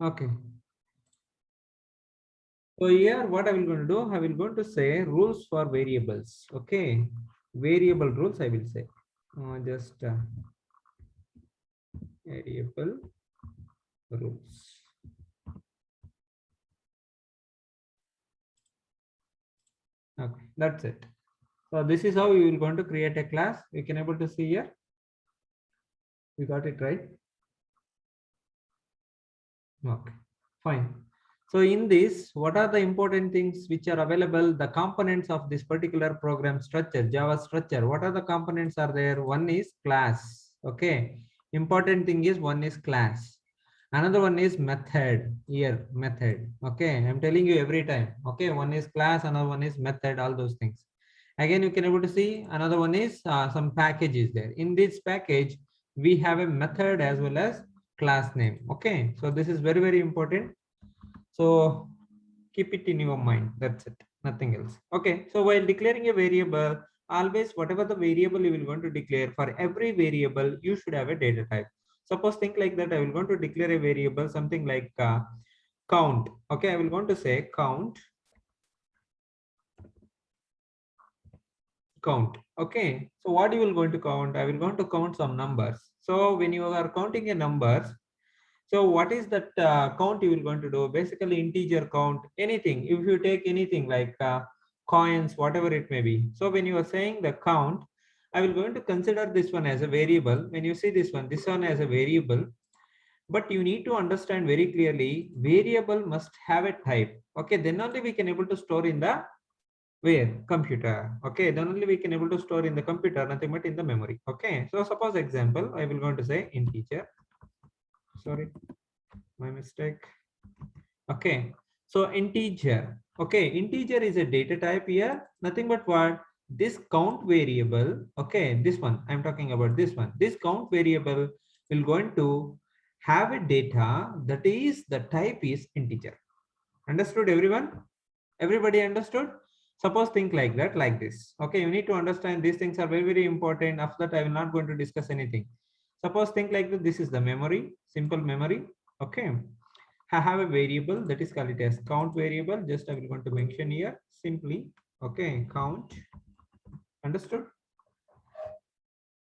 Okay. So here what I will going to do, I will going to say rules for variables. Okay. Variable rules I will say. Just variable rules. Okay, that's it. So this is how you will going to create a class. You can able to see here. You got it right. Okay, fine. So in this, what are the important things which are available? The components of this particular program structure, Java structure. What are the components are there? One is class. Okay. Important thing is one is class. Another one is method. Here, method. Okay. I'm telling you every time. Okay. One is class, another one is method, all those things. Again, you can able to see another one is some package is there. In this package, we have a method as well as class name. Okay. So this is very, very important. So keep it in your mind. That's it. Nothing else. Okay. So while declaring a variable, always whatever the variable you will want to declare, for every variable, you should have a data type. Suppose think like that. I will want to declare a variable, something like count. Okay. I will want to say count. Count. Okay. So what you will going to count? I will going to count some numbers. So when you are counting a numbers, so what is that count you will going to do? Basically integer count, anything. If you take anything like coins, whatever it may be. So when you are saying the count, I will going to consider this one as a variable. When you see this one as a variable, but you need to understand very clearly, variable must have a type. Okay, then only we can able to store in the where computer. Okay, then only we can able to store in the computer, nothing but in the memory. Okay, so suppose example, I will going to say integer. Sorry, my mistake. Okay, so integer. Okay, integer is a data type here, nothing but what? This count variable. Okay, this one I'm talking about, this one. This count variable will going to have a data that is the type is integer. Understood everyone? Everybody understood? Suppose think like that, like this. Okay, you need to understand these things are very, very important. After that, I will not going to discuss anything. Suppose think like that. This is the memory, simple memory. Okay, I have a variable that is called it as count variable. Just I will going to mention here simply. Okay, count. Understood?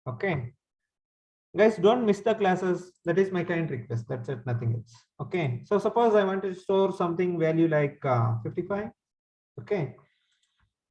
Okay. Guys, don't miss the classes. That is my kind request. That's it, nothing else. Okay. So suppose I want to store something value like 55. Okay.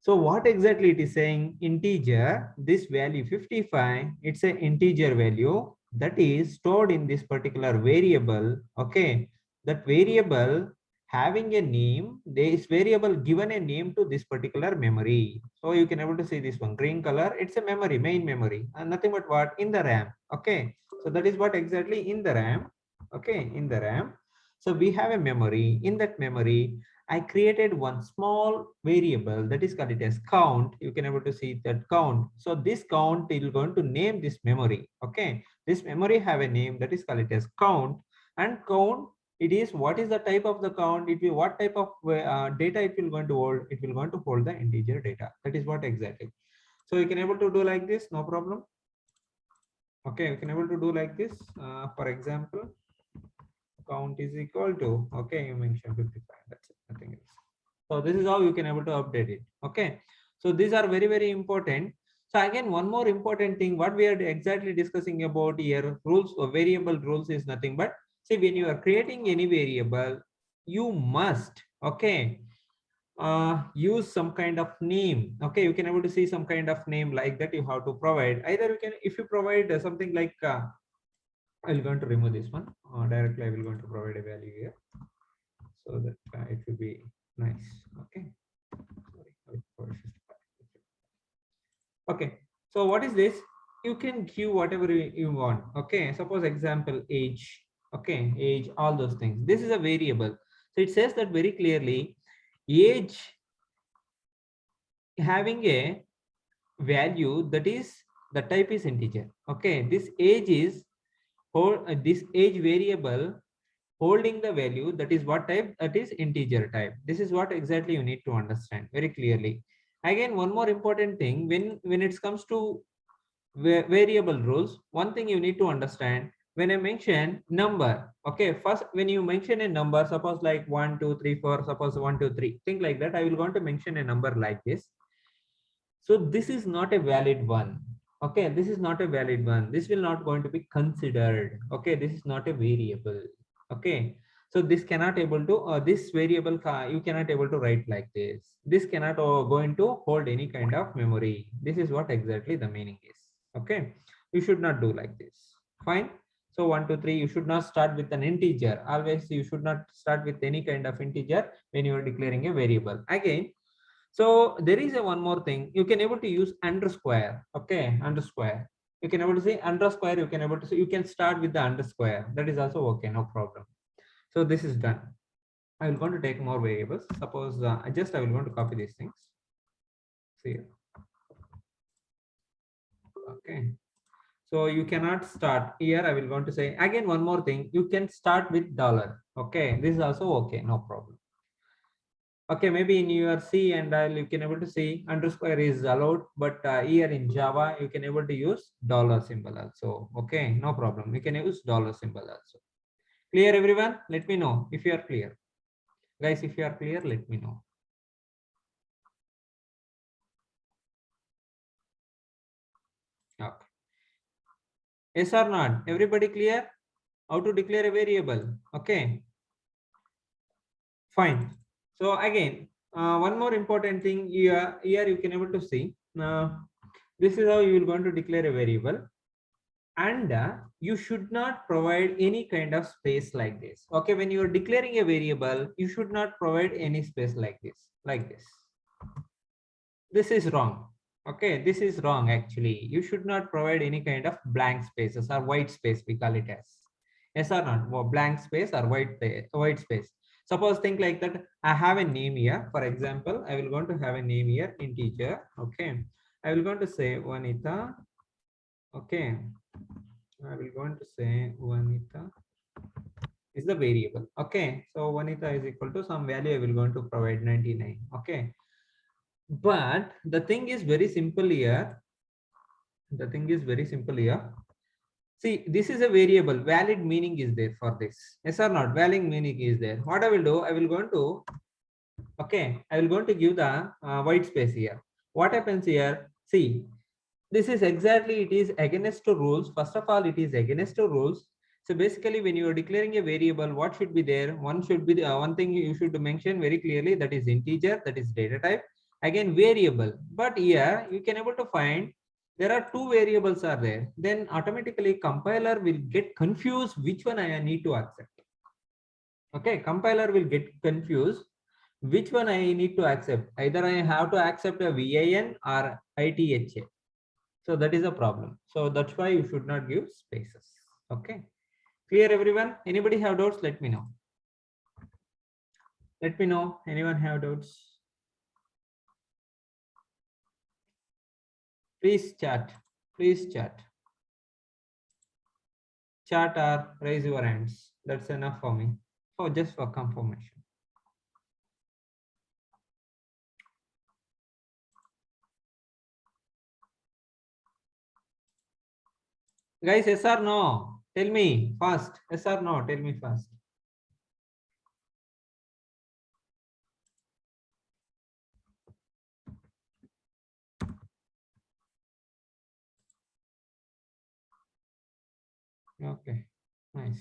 So what exactly it is saying? Integer, this value 55, it's an integer value that is stored in this particular variable. Okay. That variable having a name, this variable given a name to this particular memory. So you can able to see this one green color. It's a memory, main memory, and nothing but what in the RAM. Okay. So that is what exactly in the RAM. Okay. In the RAM. So we have a memory. In that memory, I created one small variable that is called it as count. You can able to see that count. So this count is going to name this memory. Okay. This memory have a name that is called it as count, and count it is what is the type of the count. It will what type of data it will going to hold. It will going to hold the integer data. That is what exactly. So you can able to do like this. No problem. Okay. You can able to do like this. For example, count is equal to, okay, you mentioned 55. That's it. Nothing else. So this is how you can able to update it. Okay. So these are very, very important. So again, one more important thing, what we are exactly discussing about here, rules or variable rules is nothing but, see, when you are creating any variable, you must, okay, use some kind of name. Okay, you can able to see some kind of name like that you have to provide. Either you can, if you provide something like, I'm going to remove this one. Directly, I will going to provide a value here so that it will be nice. Okay. Sorry. Okay. So what is this? You can give whatever you want. Okay. Suppose example age. Okay. Age, all those things. This is a variable. So it says that very clearly. Age having a value that is the type is integer. Okay. This age is or this age variable holding the value that is what type, that is integer type. This is what exactly you need to understand very clearly. Again, one more important thing, when it comes to variable rules, one thing you need to understand, when I mention number, okay, first when you mention a number, suppose like 1 2 3 4, suppose 1 2 3, think like that. I will going to mention a number like this. So this is not a valid one. Okay, this is not a valid one. This will not going to be considered. Okay, this is not a variable. Okay, so this cannot able to this variable you cannot able to write like this. This cannot going to hold any kind of memory. This is what exactly the meaning is. Okay, you should not do like this. Fine. So 1 2 3, you should not start with an integer. Always you should not start with any kind of integer when you are declaring a variable. Again, so there is a one more thing. You can able to use underscore. Okay, underscore. You can able to say underscore. You can able to say, you can start with the underscore. That is also okay, no problem. So this is done. I will going to take more variables. Suppose I will going to copy these things. See. Okay. So you cannot start here. I will going to say again one more thing. You can start with dollar. Okay, this is also okay, no problem. Okay, maybe in your C and you can able to see underscore is allowed, but here in Java you can able to use dollar symbol also. Okay, no problem. You can use dollar symbol also. Clear everyone? Let me know if you are clear. Guys, if you are clear, let me know. Okay. Yes or not? Everybody clear? How to declare a variable? Okay. Fine. So again, one more important thing here you can able to see. This is how you will going to declare a variable, and you should not provide any kind of space like this. Okay, when you are declaring a variable, you should not provide any space like this. This is wrong. Okay, this is wrong actually. You should not provide any kind of blank spaces or white space, we call it as. Yes or not? Well, blank space or white space. Suppose think like that. I have a name here. For example, I will going to have a name here, integer. Okay, I will going to say Vanita. Okay, I will going to say Vanita is the variable. Okay, so Vanita is equal to some value. I will going to provide 99. Okay, but the thing is very simple here. The thing is very simple here. See, this is a variable. Valid meaning is there for this. Yes or not? Valid meaning is there. What I will do, I will going to, okay, I will going to give the white space here. What happens here? See, this is exactly, it is against to rules. First of all, it is against to rules. So basically, when you are declaring a variable, what should be there? One should be the one thing you should mention very clearly, that is integer, that is data type. Again, variable. But here you can able to find there are two variables are there. Then automatically compiler will get confused which one I need to accept. Okay, compiler will get confused which one I need to accept. Either I have to accept a VIN or ITHA. So that is a problem. So that's why you should not give spaces. Okay. Clear everyone? Anybody have doubts? Let me know. Let me know. Anyone have doubts? Please chat. Please chat. Chat or raise your hands. That's enough for me. For just for confirmation. Guys, yes or no? Tell me fast. Yes or no? Tell me fast. Okay. Nice.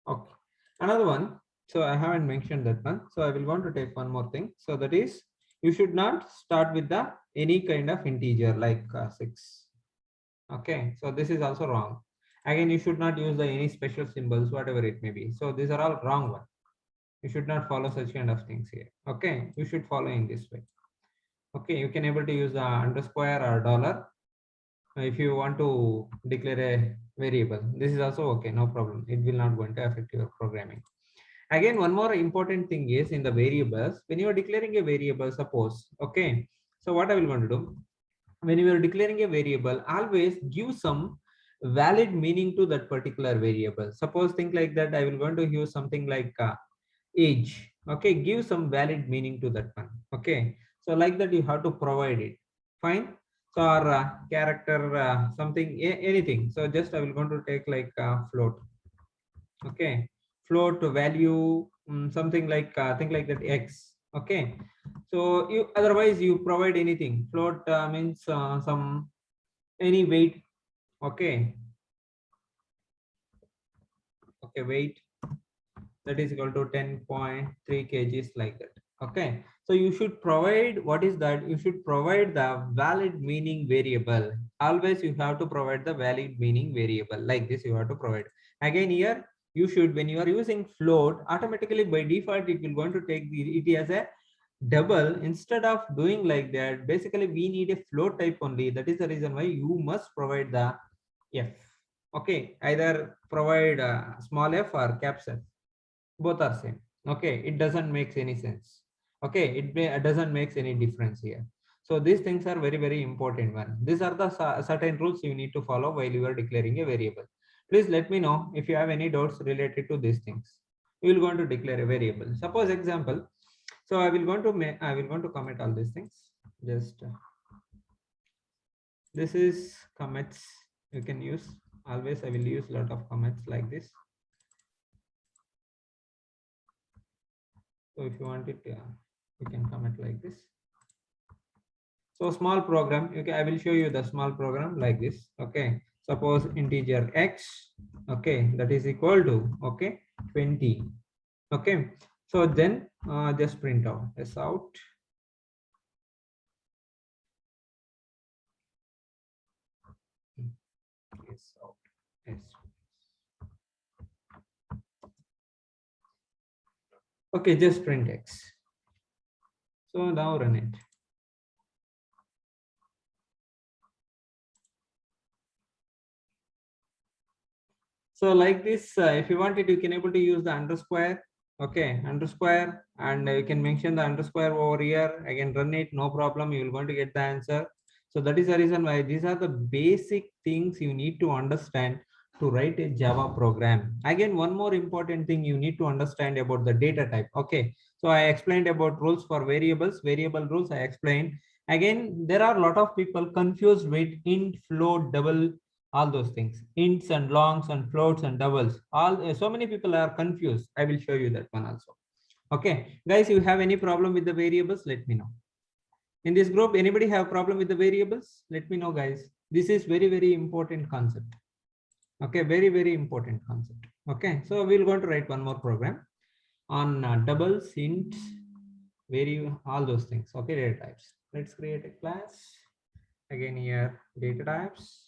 Okay. Another one. So I haven't mentioned that one. So I will want to take one more thing. So that is, you should not start with the any kind of integer like 6. Okay. So this is also wrong. Again, you should not use the any special symbols, whatever it may be. So these are all wrong one. You should not follow such kind of things here. Okay. You should follow in this way. Okay. You can able to use the underscore or dollar if you want to declare a variable. This is also okay, no problem. It will not going to affect your programming. Again, one more important thing is in the variables, when you are declaring a variable, suppose, okay, so what I will want to do, when you are declaring a variable, always give some valid meaning to that particular variable. Suppose think like that, I will going to use something like age. Okay, give some valid meaning to that one. Okay, so like that you have to provide it. Fine. So our character, something, anything. So just I will going to take like float. Okay, float value, something like think like that x. Okay, so you otherwise you provide anything. Float means some any weight. Okay, okay, weight that is equal to 10.3 kgs like that. Okay, so you should provide, what is that, you should provide the valid meaning variable. Always you have to provide the valid meaning variable like this. You have to provide again here. You should, when you are using float, automatically by default it will going to take it as a double. Instead of doing like that, basically we need a float type only. That is the reason why you must provide the f. Okay, either provide small f or caps f, both are same. Okay, it doesn't make any sense. Okay, it doesn't make any difference here. So these things are very very important one. These are the certain rules you need to follow while you are declaring a variable. Please let me know if you have any doubts related to these things. You will going to declare a variable. Suppose example, so I will going to I will going to comment all these things. Just this is comments you can use. Always I will use lot of comments like this. So if you want it, you can comment like this. So small program, okay, I will show you the small program like this. Okay, suppose integer x, okay, that is equal to, okay, 20. Okay, so then just print out s out. S out. S. Okay, just print x. So now run it. So like this, if you want it, you can able to use the underscore. Okay, underscore, and you can mention the underscore over here. I can run it, no problem. You will going to get the answer. So that is the reason why these are the basic things you need to understand to write a Java program. Again, one more important thing you need to understand about the data type. Okay, so I explained about rules for variables, variable rules I explained. Again, there are a lot of people confused with int, float, double, all those things, ints and longs and floats and doubles, all so many people are confused. I will show you that one also. Okay guys, you have any problem with the variables, let me know. In this group, anybody have problem with the variables, let me know guys. This is very very important concept. Okay, very very important concept. Okay, so we'll going to write one more program on doubles, ints, variable, all those things. Okay, data types. Let's create a class. Again here, data types.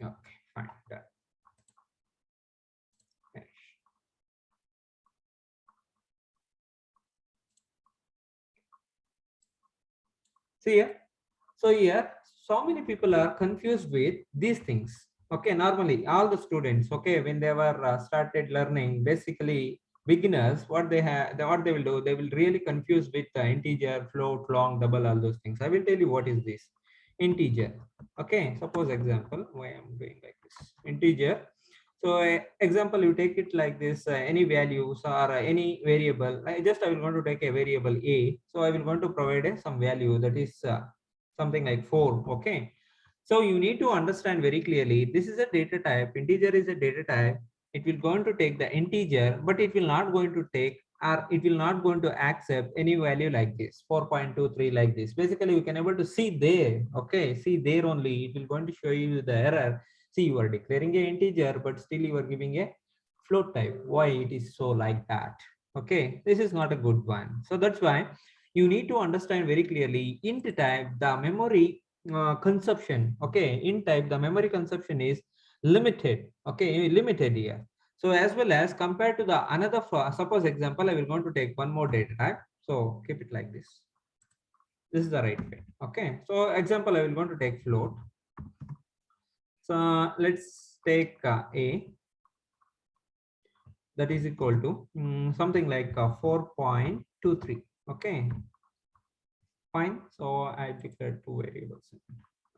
Okay, fine, done. See here, so here so many people are confused with these things. Okay, normally all the students, okay, when they were started learning, basically beginners, what they have, what they will do, they will really confuse with integer, float, long, double, all those things. I will tell you what is this integer. Okay, suppose example, why I'm doing like this integer. So example, you take it like this, any values or any variable. I will going to take a variable a. So I will going to provide some value that is something like 4. Okay. So you need to understand very clearly. This is a data type. Integer is a data type. It will going to take the integer, but it will not going to take, or it will not going to accept any value like this 4.23 like this. Basically, you can able to see there. Okay, see there only. It will going to show you the error. See, you are declaring a integer, but still you are giving a float type. Why it is so like that? Okay, this is not a good one. So that's why you need to understand very clearly. Int type, the memory consumption. Okay, int type, the memory consumption is limited. Okay, limited here. So as well as compared to the another, suppose example, I will going to take one more data type. So keep it like this. This is the right fit. Okay, so example, I will going to take float. So let's take a, that is equal to something like 4.23. Okay, Fine. So I declared two variables.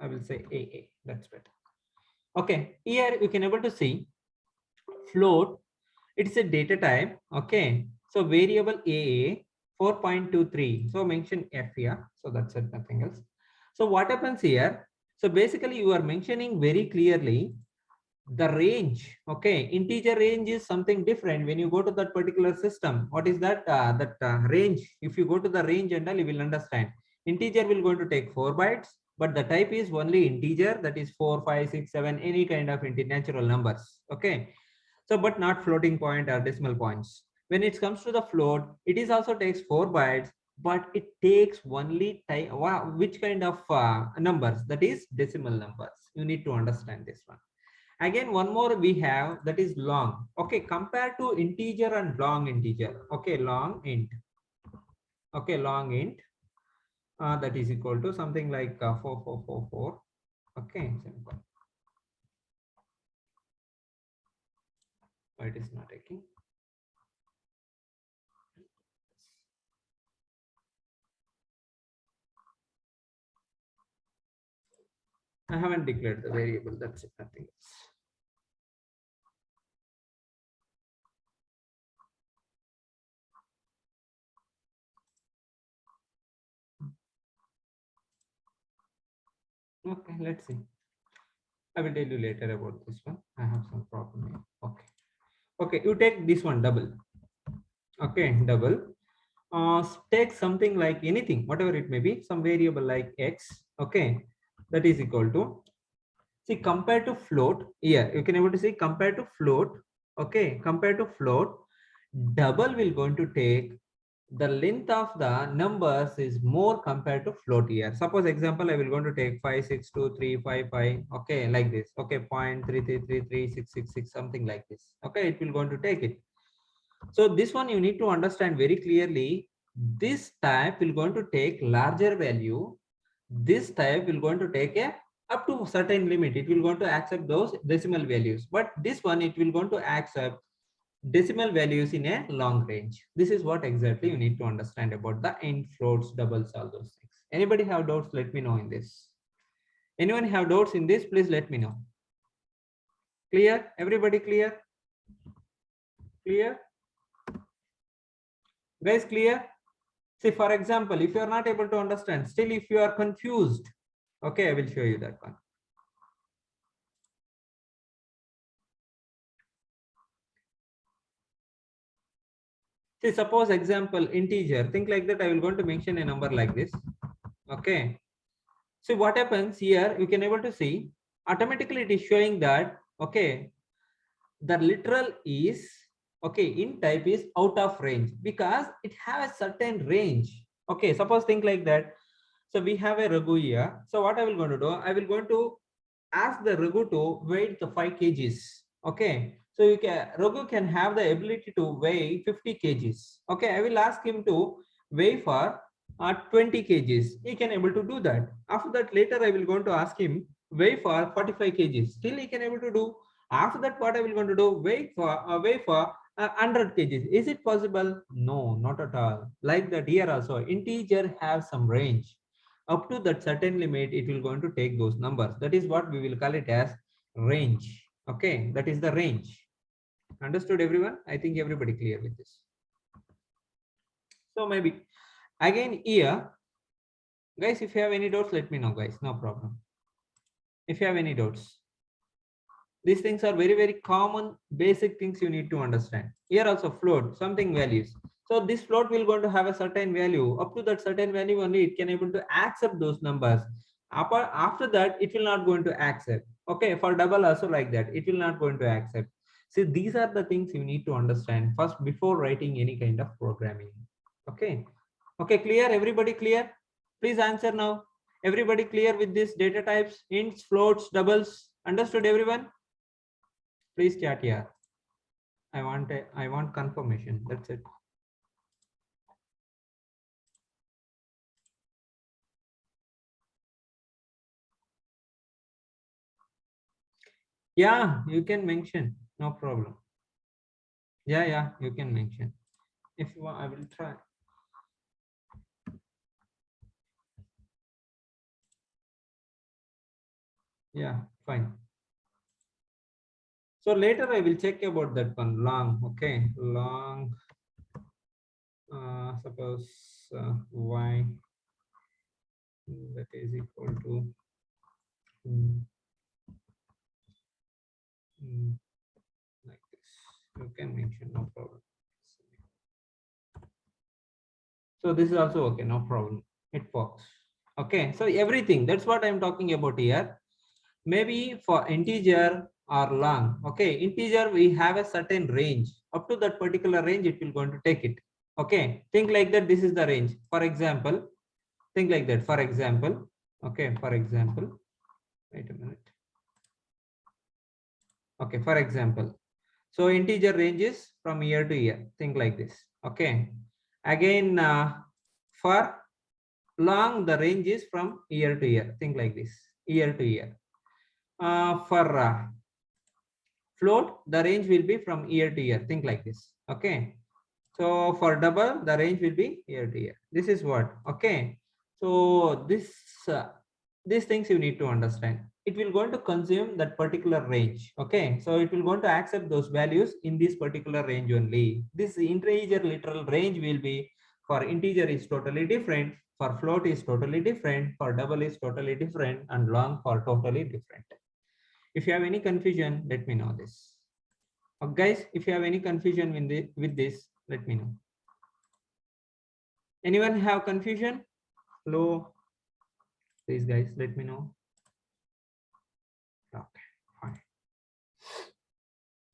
I will say AA. That's better. Okay. Here you can able to see float. It's a data type. Okay. So variable AA 4.23. So mention F here. So that's it. Nothing else. So what happens here? So basically you are mentioning very clearly the range. Okay, integer range is something different when you go to that particular system. What is that? Range. If you go to the range and all, you will understand. Integer will going to take 4 bytes, but the type is only integer, that is 4, 5, 6, 7, any kind of natural numbers. Okay, so but not floating point or decimal points. When it comes to the float, it is also takes 4 bytes, but it takes only type. Which kind of numbers? That is decimal numbers. You need to understand this one. Again, one more we have, that is long. Okay, compared to integer and long integer. Okay, long int. Okay, long int. That is equal to something like 4444. Okay, simple. It is not taking. I haven't declared the variable. That's it. Nothing else. Okay, let's see. I will tell you later about this one. I have some problem here. Okay. Okay, you take this one double. Okay, double. Take something like anything, whatever it may be, some variable like x. Okay, that is equal to, see, compared to float, here you can able to see compared to float. Okay, compared to float, double will going to take the length of the numbers is more compared to float here. Suppose example, I will going to take 5, 6, 2, 3, 5, 5. Okay, like this. Okay, 0.333366, something like this. Okay, it will going to take it. So this one you need to understand very clearly. This type will going to take larger value. This type will going to take a up to certain limit. It will going to accept those decimal values. But this one, it will going to accept decimal values in a long range. This is what exactly you need to understand about the int, floats, doubles, all those things. Anybody have doubts? Let me know in this. Anyone have doubts in this? Please let me know. Clear? Everybody clear? Clear? Guys, clear? See, for example, if you are not able to understand, still if you are confused, okay, I will show you that one. See, suppose example, integer, think like that, I will going to mention a number like this. Okay. So what happens here, you can able to see, automatically it is showing that, okay, the literal is, okay, in type is out of range because it has a certain range. Okay, suppose think like that. So we have a Raghu here. So what I will going to do, I will going to ask the Raghu to weigh the 5 kgs. Okay, so you can, Raghu can have the ability to weigh 50 kgs. Okay, I will ask him to weigh for 20 kgs. He can able to do that. After that, later I will going to ask him weigh for 45 kgs. Still he can able to do. After that, what I will going to do, weigh for 100 kgs. Is it possible? No, not at all. Like that here also, integer have some range. Up to that certain limit, it will going to take those numbers. That is what we will call it as range. Okay, that is the range. Understood, everyone? I think everybody clear with this. So maybe again here, guys, if you have any doubts, let me know, guys. No problem. If you have any doubts, these things are very, very common, basic things you need to understand. Here also float, something values. So this float will going to have a certain value. Up to that certain value only it can able to accept those numbers. After that, it will not going to accept. Okay, for double also like that, it will not going to accept. See, these are the things you need to understand first before writing any kind of programming. Okay. Okay, clear? Everybody clear? Please answer now. Everybody clear with this data types, ints, floats, doubles? Understood, everyone? Please chat here. I want confirmation. That's it. Yeah, you can mention. No problem. Yeah, you can mention. If you want, I will try. Yeah, fine. So later I will check about that one long. Okay, long. Suppose y that is equal to mm, mm, like this. You can mention, no problem. So this is also okay, no problem. It works. Okay, so everything, that's what I'm talking about here. Maybe for integer or long. Okay, integer we have a certain range. Up to that particular range, it will going to take it. Okay, think like that. This is the range. For example, think like that. For example, okay, for example, wait a minute. Okay, for example, so integer ranges from year to year. Think like this. Okay, again, for long, the range is from year to year. Think like this, year to year. For float, the range will be from year to year. Think like this. Okay, so for double, the range will be year to year. This is what. Okay, so these things you need to understand. It will going to consume that particular range. Okay, so it will going to accept those values in this particular range only. This integer literal range will be, for integer is totally different, for float is totally different, for double is totally different, and long for totally different. If you have any confusion, let me know this. Guys, if you have any confusion with this, let me know. Anyone have confusion? Hello, please guys, let me know. Okay, fine.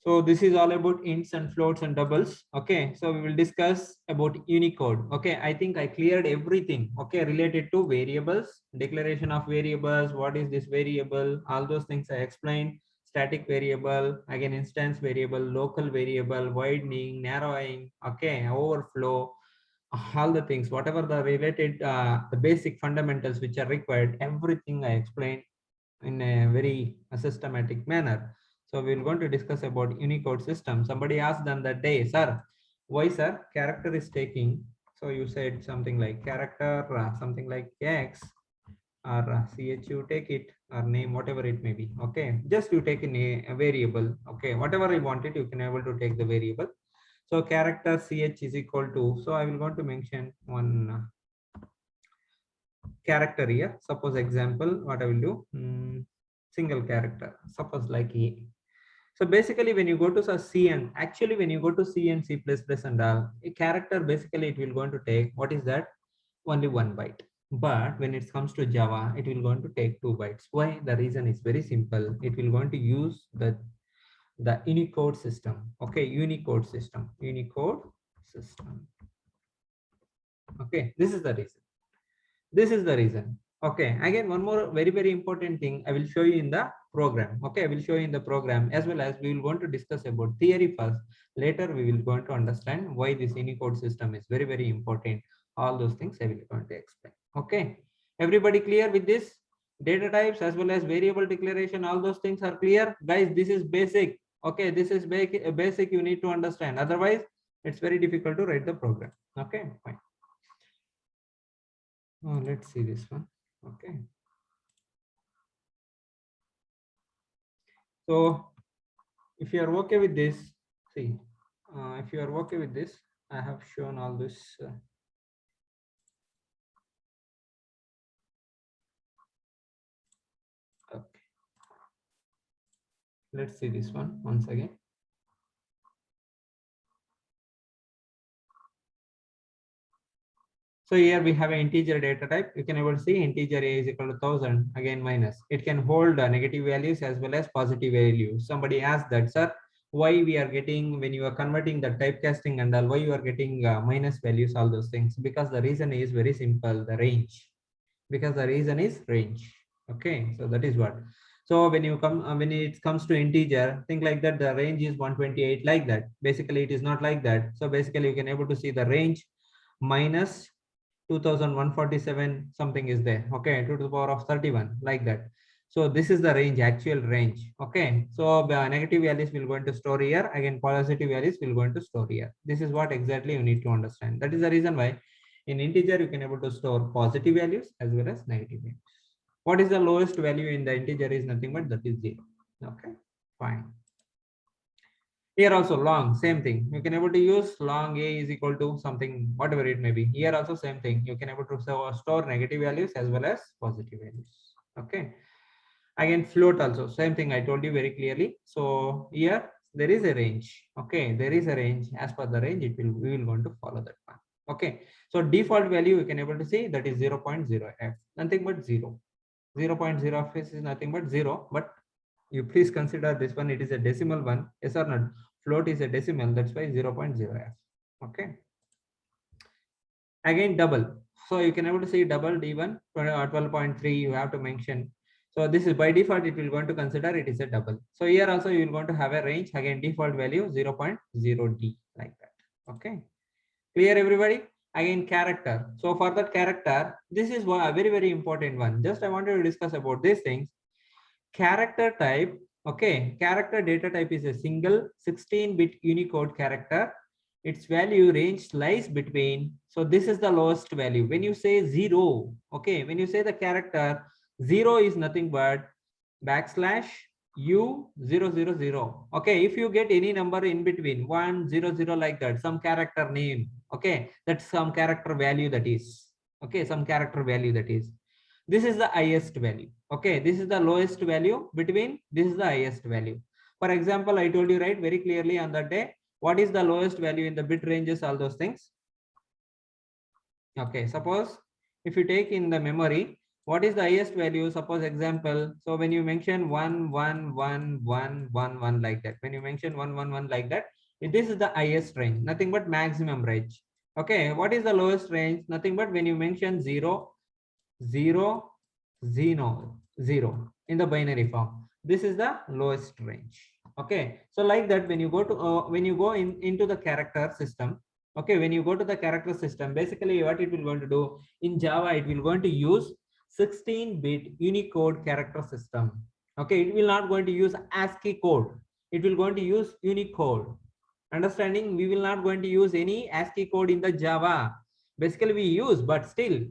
So this is all about ints and floats and doubles. Okay, so we will discuss about Unicode. Okay, I think I cleared everything. Okay, related to variables, declaration of variables, what is this variable, all those things I explained. Static variable, again instance variable, local variable, widening, narrowing, okay, overflow, all the things, whatever the related, the basic fundamentals which are required, everything I explained in a very systematic manner. So we're going to discuss about Unicode system. Somebody asked them that day, sir, why sir character is taking? So you said something like character, something like X or ch, you take it, or name, whatever it may be. Okay, just you take in a variable. Okay, whatever I wanted, you can able to take the variable. So character ch is equal to, so I will going to mention one character here. Suppose example, what I will do, single character, suppose like A. So basically when you go to C, and actually when you go to C and C++ and all, a character basically it will going to take, what is that, only 1 byte. But when it comes to Java, it will going to take 2 bytes. Why? The reason is very simple. It will going to use the Unicode system. Okay, Unicode system. Okay, this is the reason. This is the reason. Okay, again, one more very, very important thing I will show you in the program. Okay, I will show you in the program, as well as we will going to discuss about theory first. Later, we will going to understand why this Unicode system is very, very important. All those things I will going to explain. Okay, everybody clear with this? Data types as well as variable declaration, all those things are clear. Guys, this is basic. Okay, this is basic you need to understand. Otherwise, it's very difficult to write the program. Okay, fine. Let's see this one. Okay. So if you are okay with this, see, if you are okay with this, I have shown all this. Okay. Let's see this one once again. So here we have an integer data type. You can able to see integer a is equal to 1000, again minus. It can hold negative values as well as positive values. Somebody asked that, sir, why we are getting, when you are converting the typecasting and all, why you are getting minus values, all those things? Because the reason is very simple, the range. Because the reason is range. Okay, so that is what. So when you come, when it comes to integer, think like that, the range is 128, like that. Basically, it is not like that. So basically, you can able to see the range minus 2147 something is there. Okay, 2 to the power of 31, like that. So this is the range, actual range. Okay, so the negative values will going to store here, again positive values will going to store here. This is what exactly you need to understand. That is the reason why in integer you can able to store positive values as well as negative values. What is the lowest value in the integer is nothing but that is 0. Okay, fine. Here also long, same thing. You can able to use long a is equal to something, whatever it may be. Here also same thing. You can able to store negative values as well as positive values. Okay. Again, float also same thing. I told you very clearly. So here there is a range. Okay, there is a range. As per the range, we will going to follow that one. Okay. So default value you can able to see that is 0.0f, nothing but 0. 0.0 of is nothing but 0, but you please consider this one, it is a decimal one, yes or not? Float is a decimal, that's why 0.0f. Okay, again double, so you can able to see double d1 12.3 you have to mention. So this is by default, it will going to consider it is a double. So here also you will going to have a range, again default value 0.0d, like that. Okay, clear everybody? Again character, so for that character, this is a very very important one. Just I wanted to discuss about these things. Character type, okay, character data type is a single 16-bit Unicode character. Its value range lies between, so this is the lowest value. When you say 0, okay, when you say the character 0 is nothing but \u000. Okay, if you get any number in between 1 0 0 like that, some character name, okay, that's some character value that is, okay, some character value that is, this is the highest value. Okay, this is the lowest value between, this is the highest value. For example, I told you right very clearly on that day, what is the lowest value in the bit ranges, all those things. Okay, suppose if you take in the memory, what is the highest value? Suppose example, so when you mention 1 1 1 1 1 1 like that, when you mention 1 1 1 like that, this is the highest range, nothing but maximum range. Okay, what is the lowest range? Nothing but when you mention 0 0 0 in the binary form, this is the lowest range. Okay, so like that, when you go to when you go into the character system, okay, when you go to the character system, basically what it will going to do in Java, it will going to use 16-bit Unicode character system. Okay, it will not going to use ASCII code, it will going to use Unicode. Understanding? We will not going to use any ASCII code in the Java. Basically we use, but still,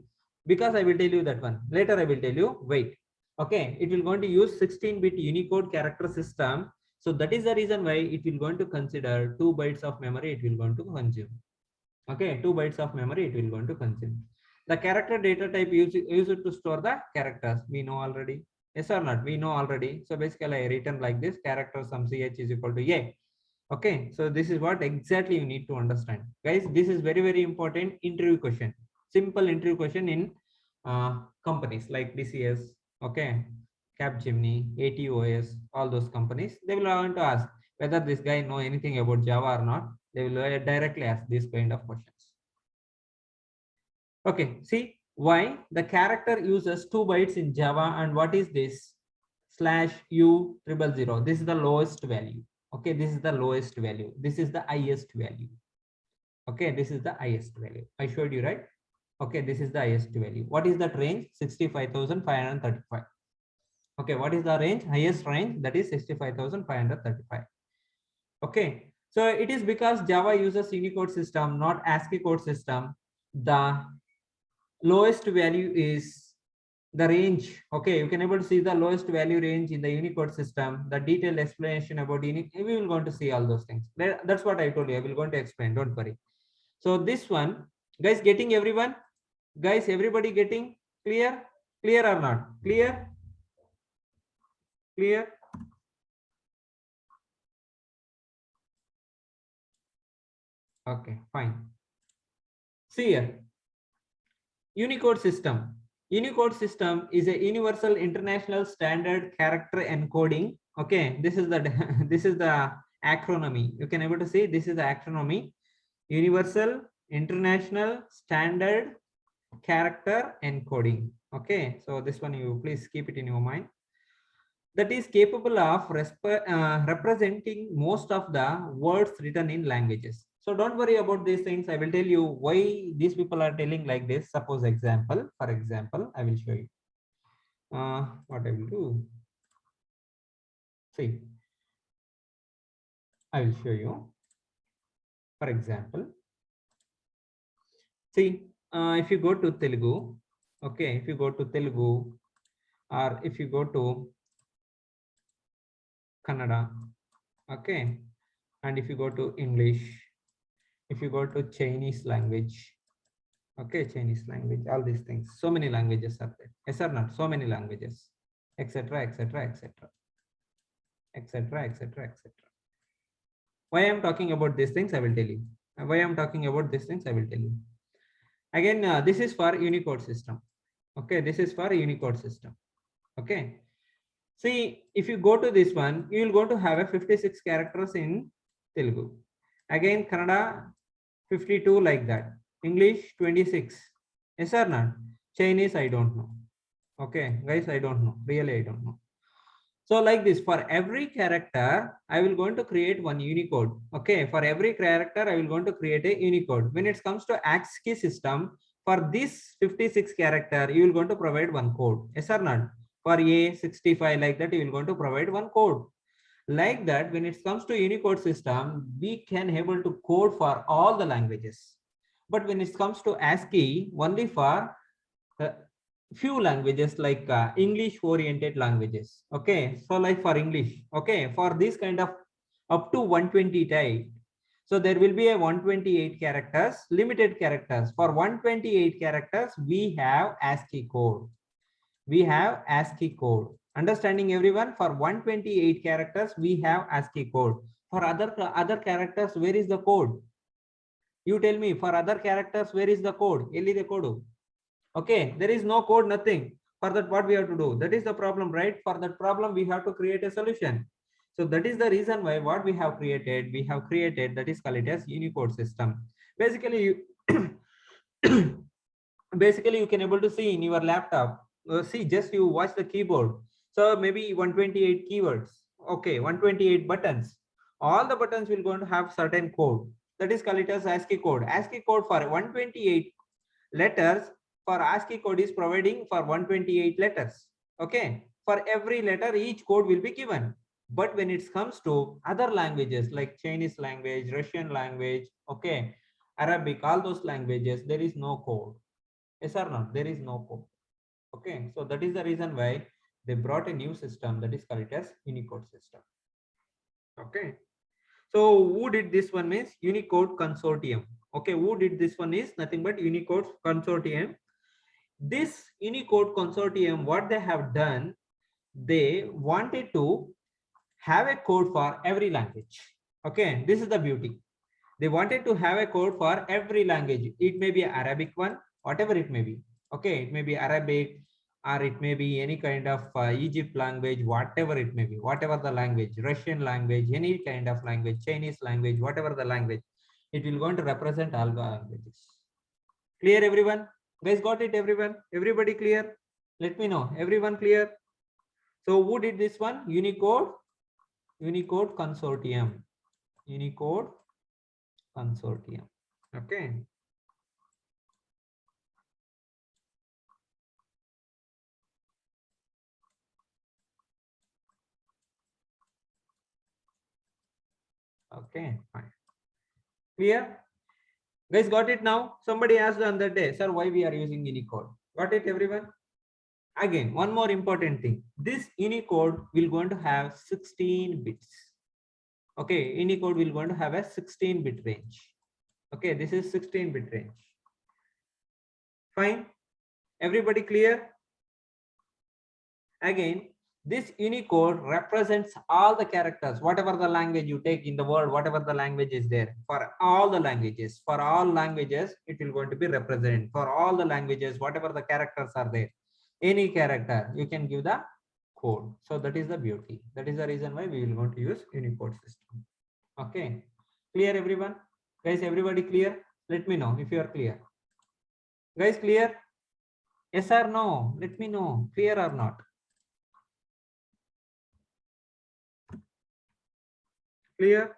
because I will tell you that one later, I will tell you, wait. Okay, it will going to use 16-bit Unicode character system. So that is the reason why it will going to consider 2 bytes of memory it will going to consume. Okay, 2 bytes of memory it will going to consume. The character data type use it to store the characters, we know already. Yes or not? We know already. So basically I written like this, character sum ch is equal to a. Okay, so this is what exactly you need to understand, guys. This is very very important interview question, simple interview question in companies like DCS, okay, Capgemini, ATOS, all those companies. They will want to ask whether this guy know anything about Java or not. They will directly ask this kind of questions. Okay, see why the character uses 2 bytes in Java, and what is this /u000? This is the lowest value. Okay, this is the lowest value. This is the highest value. Okay, this is the highest value. I showed you, right? Okay, this is the highest value. What is that range? 65,535. Okay, what is the range? Highest range, that is 65,535. Okay, so it is because Java uses Unicode system, not ASCII code system. The lowest value is the range. Okay, you can able to see the lowest value range in the Unicode system. The detailed explanation about Unicode, we will going to see all those things. That's what I told you. I will going to explain, don't worry. So this one, guys, getting everyone? Guys, everybody getting clear? Clear or not? Clear? Clear? Okay, fine. See here, Unicode system. Unicode system is a universal international standard character encoding. Okay, this is the this is the acronym. You can able to see this is the acronym. Universal international standard character encoding. Okay, so this one you please keep it in your mind. That is capable of representing most of the words written in languages. So don't worry about these things. I will tell you why these people are telling like this. Suppose example, for example, I will show you. What I will do. See, I will show you. For example, see, if you go to Telugu, okay, if you go to Telugu, or if you go to Kannada, okay, and if you go to English, if you go to Chinese language, okay, Chinese language, all these things, so many languages are there. Yes or not? So many languages, etc., etc., etc., etc., etc., etc. Why I'm talking about these things, I will tell you. Why I'm talking about these things, I will tell you. Again, this is for Unicode system. Okay, this is for Unicode system. Okay. See, if you go to this one, you will go to have a 56 characters in Telugu. Again, Kannada 52 like that. English 26. Yes or not? Chinese, I don't know. Okay, guys, I don't know. Really, I don't know. So like this, for every character, I will going to create one Unicode. Okay, for every character, I will going to create a Unicode. When it comes to ASCII system, for this 56 character, you will going to provide one code. Yes or not? For A65 like that, you will going to provide one code. Like that, when it comes to Unicode system, we can able to code for all the languages. But when it comes to ASCII, only for few languages like English oriented languages. Okay, so like for English, okay, for this kind of up to 120 type, so there will be a 128 characters, limited characters. For 128 characters, we have ASCII code. We have ASCII code. Understanding everyone? For 128 characters, we have ASCII code. For other characters, where is the code? You tell me. For other characters, where is the code? Eli the code. Okay, there is no code, nothing. For that, what we have to do? That is the problem, right? For that problem, we have to create a solution. So that is the reason why what we have created that is called it as Unicode system. Basically, basically you can able to see in your laptop. See, just you watch the keyboard. So maybe 128 keywords. Okay, 128 buttons. All the buttons will going to have certain code. That is called it as ASCII code. ASCII code for 128 letters, for ASCII code is providing for 128 letters. Okay, for every letter each code will be given. But when it comes to other languages like Chinese language, Russian language, okay, Arabic, all those languages, there is no code. Yes or not? There is no code. Okay, so that is the reason why they brought a new system that is called it as Unicode system. Okay, so who did this one means Unicode Consortium. Okay, who did this one is nothing but Unicode Consortium. This Unicode Consortium, what they have done, they wanted to have a code for every language. Okay, this is the beauty. They wanted to have a code for every language. It may be Arabic one, whatever it may be. Okay, it may be Arabic, or it may be any kind of Egypt language, whatever it may be, whatever the language, Russian language, any kind of language, Chinese language, whatever the language, it will going to represent all the languages. Clear, everyone? Guys, got it, everyone? Everybody clear? Let me know. Everyone clear? So who did this one? Unicode Consortium. Unicode Consortium. Okay. Okay, fine. Clear? Guys, got it now? Somebody asked the other day, sir, why we are using Unicode? Got it, everyone? Again, one more important thing. This Unicode will going to have 16 bits. Okay, Unicode will going to have a 16-bit range. Okay, this is 16-bit range. Fine. Everybody clear? Again, this Unicode represents all the characters, whatever the language you take in the world, whatever the language is there, for all the languages, for all languages, it will going to be represented. For all the languages, whatever the characters are there, any character, you can give the code. So that is the beauty. That is the reason why we will going to use Unicode system. Okay, clear everyone? Guys, everybody clear? Let me know if you are clear. Guys, clear? Yes or no? Let me know, clear or not. Clear?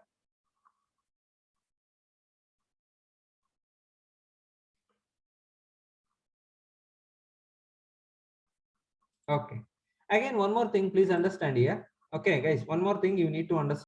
Okay. Again, one more thing, please understand here. Okay, guys, one more thing you need to understand.